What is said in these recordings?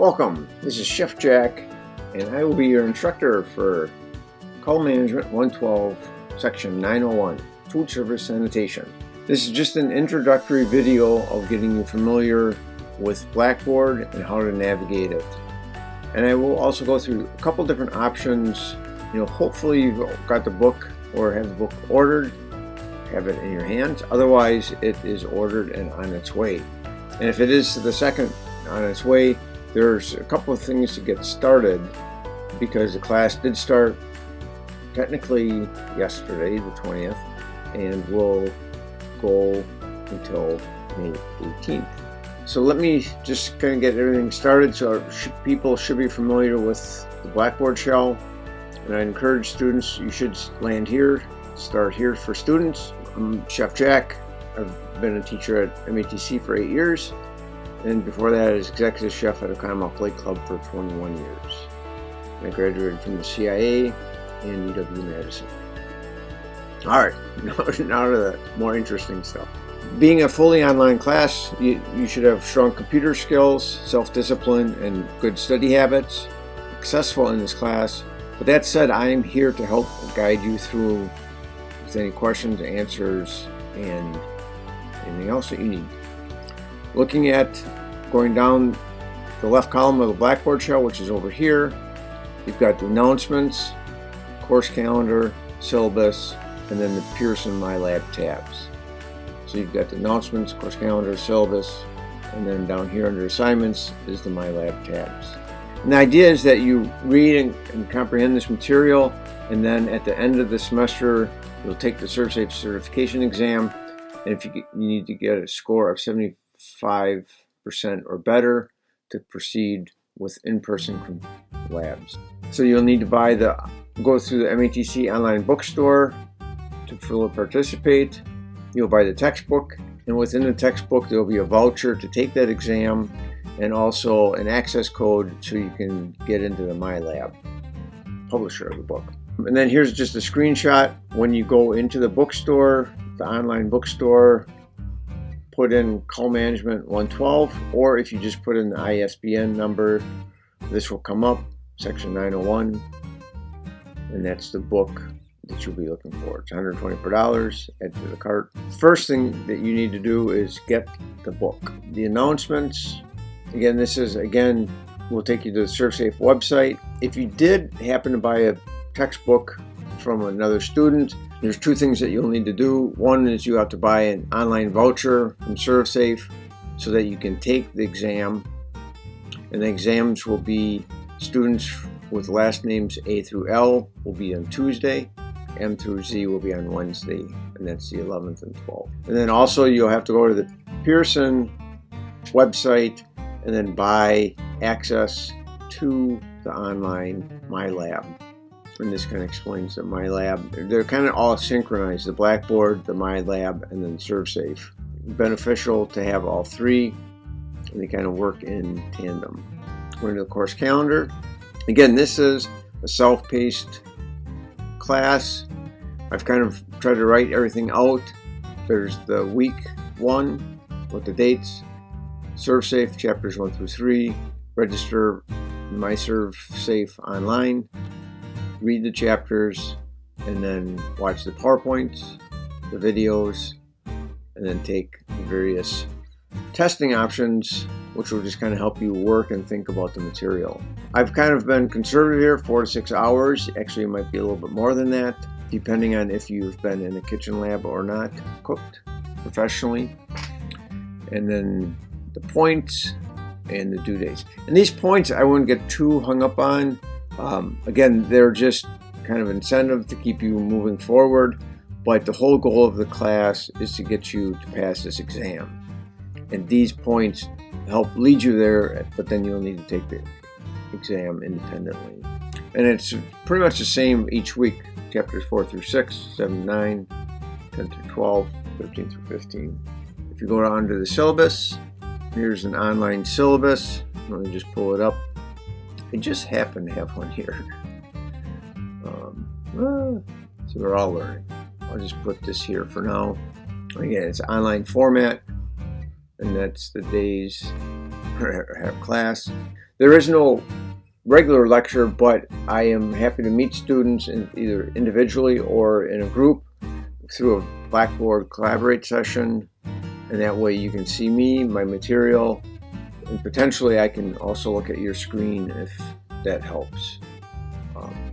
Welcome, this is Chef Jack, and I will be your instructor for Culmgt 112, Section 901, Food Service Sanitation. This is just an introductory video of getting you familiar with Blackboard and how to navigate it. And I will also go through a couple different options. Hopefully you've got the book or have the book ordered, have it in your hands. Otherwise, it is ordered and on its way. And if it is the second on its way, there's a couple of things to get started because the class did start technically yesterday, the 20th, and will go until May 18th. So let me just kind of get everything started so people should be familiar with the Blackboard shell. And I encourage students, you should land here, start here for students. I'm Chef Jack. I've been a teacher at MATC for 8 years. And before that, as executive chef at a Culmgt Lake Club for 21 years. I graduated from the CIA and UW-Madison. All right, now to the more interesting stuff. Being a fully online class, you should have strong computer skills, self-discipline, and good study habits. Successful in this class. But that said, I am here to help guide you through with any questions, answers, and anything else that you need. Looking at going down the left column of the Blackboard shell, which is over here, you've got the announcements, course calendar, syllabus, and then the Pearson My Lab tabs. So you've got the announcements, course calendar, syllabus, and then down here under assignments is the My Lab tabs. And the idea is that you read and comprehend this material, and then at the end of the semester, you'll take the ServSafe certification exam, and if you need to get a score of 75% or better to proceed with in-person labs. So you'll need to go through the MATC online bookstore to fully participate. You'll buy the textbook, and within the textbook there will be a voucher to take that exam and also an access code so you can get into the My Lab, publisher of the book. And then here's just a screenshot. When you go into the bookstore, the online bookstore, put in Culmgt 112, or if you just put in the ISBN number, this will come up, section 901, and that's the book that you'll be looking for. It's $124, add to the cart. First thing that you need to do is get the book. The announcements, again, will take you to the ServSafe website. If you did happen to buy a textbook from another student, there's two things that you'll need to do. One is you have to buy an online voucher from ServSafe so that you can take the exam. And the exams will be students with last names A through L will be on Tuesday, M through Z will be on Wednesday, and that's the 11th and 12th. And then also you'll have to go to the Pearson website and then buy access to the online My Lab. And this kind of explains the My Lab. They're kind of all synchronized, the Blackboard, the My Lab, and then ServSafe. Beneficial to have all three, and they kind of work in tandem. Going to the course calendar. Again, this is a self-paced class. I've kind of tried to write everything out. There's the week 1 with the dates, ServSafe chapters 1 through 3, register My ServSafe online, read the chapters, and then watch the PowerPoints, the videos, and then take the various testing options, which will just kind of help you work and think about the material. I've kind of been conservative here, 4 to 6 hours. Actually, it might be a little bit more than that, depending on if you've been in a kitchen lab or not, cooked professionally. And then the points and the due dates. And these points I wouldn't get too hung up on. Again, they're just kind of incentive to keep you moving forward, but the whole goal of the class is to get you to pass this exam. And these points help lead you there, but then you'll need to take the exam independently. And it's pretty much the same each week, chapters 4 through 6, 7, 9, 10 through 12, 13 through 15. If you go down to the syllabus, here's an online syllabus. Let me just pull it up. I just happen to have one here. So we're all learning. I'll just put this here for now. Again, it's online format, and that's the days have class. There is no regular lecture, but I am happy to meet students either individually or in a group through a Blackboard Collaborate session, and that way you can see me, my material, and potentially I can also look at your screen if that helps.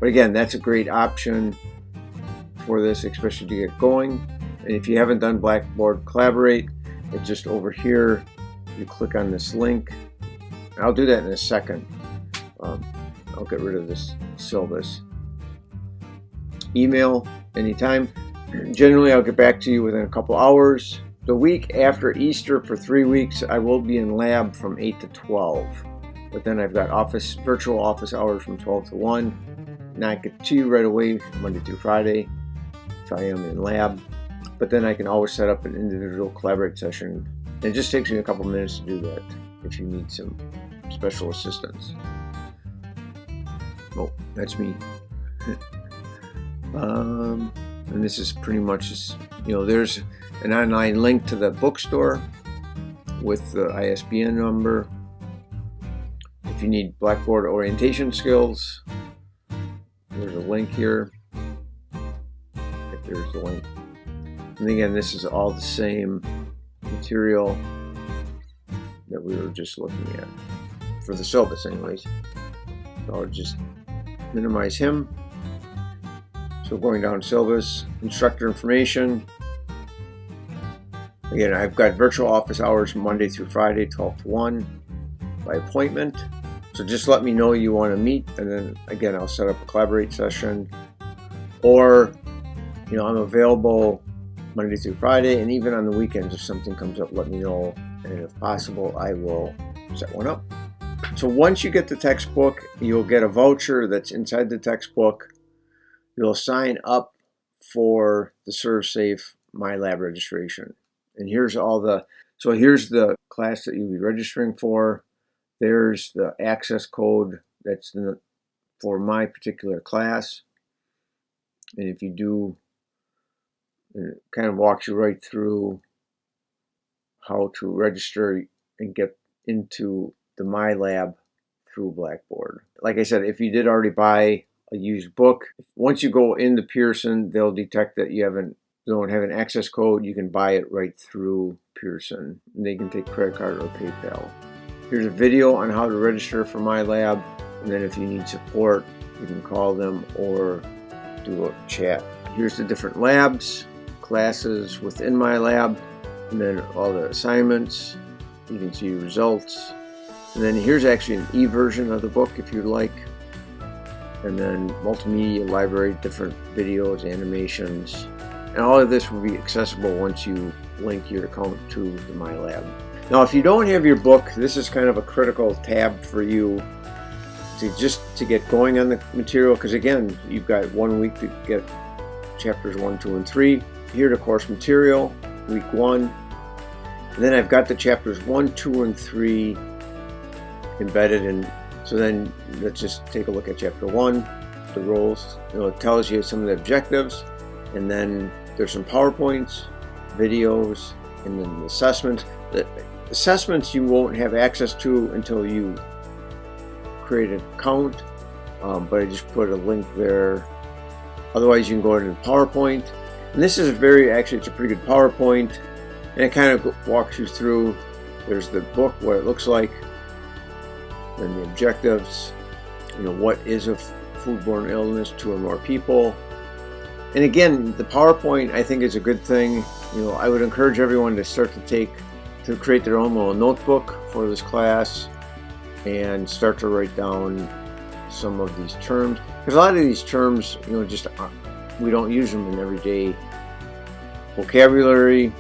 But again, that's a great option for this, especially to get going. And if you haven't done Blackboard Collaborate, it's just over here. You click on this link. I'll do that in a second. I'll get rid of this syllabus. Email anytime. Generally, I'll get back to you within a couple hours. The week after Easter for 3 weeks, I will be in lab from 8 to 12. But then I've got virtual office hours from 12 to 1. Not get to you right away, Monday through Friday, if I am in lab. But then I can always set up an individual Collaborate session. And it just takes me a couple minutes to do that if you need some special assistance. Oh, that's me. And this is pretty much just, there's an online link to the bookstore with the ISBN number. If you need Blackboard orientation skills, there's a link here. There's the link. And again, this is all the same material that we were just looking at for the syllabus anyways. So I'll just minimize him. So going down syllabus, instructor information. Again, I've got virtual office hours Monday through Friday, 12 to 1 by appointment. So just let me know you want to meet, and then again, I'll set up a Collaborate session. Or, I'm available Monday through Friday, and even on the weekends, if something comes up, let me know. And if possible, I will set one up. So once you get the textbook, you'll get a voucher that's inside the textbook. You'll sign up for the ServSafe My Lab registration. And here's here's the class that you'll be registering for. There's the access code that's for my particular class. And if you do, it kind of walks you right through how to register and get into the My Lab through Blackboard. Like I said, if you did already buy a used book, once you go into Pearson, they'll detect that you don't have an access code. You can buy it right through Pearson, and they can take credit card or PayPal. Here's a video on how to register for My Lab, and then if you need support, you can call them or do a chat. Here's the different labs, classes within My Lab, and then all the assignments. You can see results. And then here's actually an e-version of the book if you'd like. And then multimedia library, different videos, animations. And all of this will be accessible once you link your account to the My Lab. Now, if you don't have your book, this is kind of a critical tab for you to get going on the material, because again, you've got 1 week to get chapters 1, 2, and 3. Here to course material, week 1. And then I've got the chapters 1, 2, and 3 embedded in. So then let's just take a look at chapter 1, the roles. It tells you some of the objectives, and then there's some PowerPoints, videos, and then the assessments. The assessments you won't have access to until you create an account, but I just put a link there. Otherwise, you can go into PowerPoint. And this is it's a pretty good PowerPoint, and it kind of walks you through. There's the book, what it looks like, and the objectives, what is a foodborne illness, 2 or more people. And again, the PowerPoint I think is a good thing. I would encourage everyone to create their own little notebook for this class and start to write down some of these terms, because a lot of these terms, we don't use them in everyday vocabulary,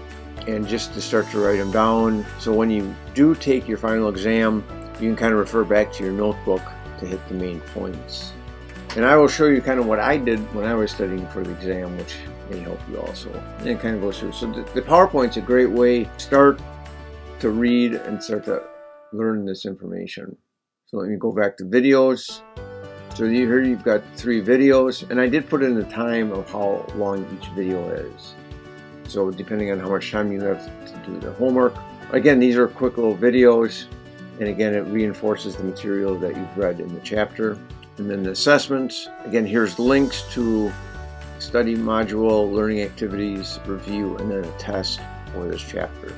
and just to start to write them down. So when you do take your final exam, you can kind of refer back to your notebook to hit the main points. And I will show you kind of what I did when I was studying for the exam, which may help you also. And it kind of goes through. So the PowerPoint's a great way to start to read and start to learn this information. So let me go back to videos. So here you've got 3 videos, and I did put in the time of how long each video is. So depending on how much time you have to do the homework. Again, these are quick little videos, And again, it reinforces the material that you've read in the chapter. And then the assessments, again, here's links to study module, learning activities, review, and then a test for this chapter.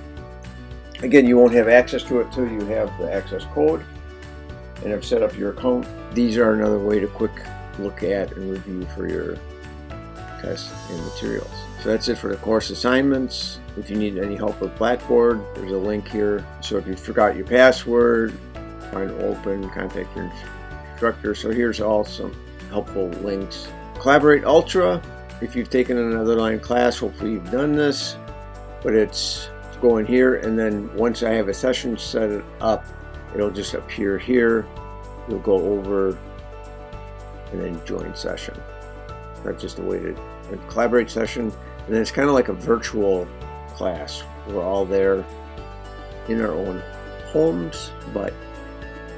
Again, you won't have access to it until you have the access code and have set up your account. These are another way to quick look at and review for your tests and materials. So that's it for the course assignments. If you need any help with Blackboard, there's a link here. So if you forgot your password, find open, contact your instructor. So here's all some helpful links. Collaborate Ultra. If you've taken another line class, hopefully you've done this, but it's going here, and then once I have a session set up, it'll just appear here. You'll go over and then join session. That's just a way to collaborate session. And then it's kind of like a virtual class. We're all there in our own homes, but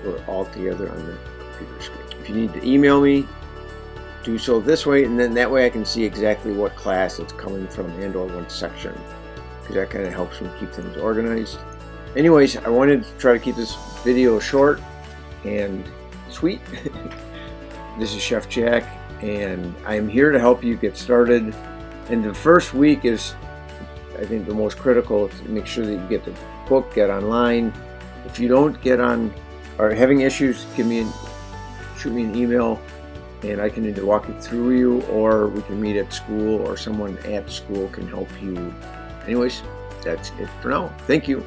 we're all together on the computer screen. If you need to email me, do so this way, and then that way I can see exactly what class it's coming from and or what section, because that kind of helps me keep things organized. Anyways, I wanted to try to keep this video short and sweet. This is Chef Jack, and I am here to help you get started. And the first week is, I think, the most critical to make sure that you get the book, get online. If you don't get on or having issues, shoot me an email, and I can either walk it through you, or we can meet at school, or someone at school can help you. Anyways, that's it for now. Thank you.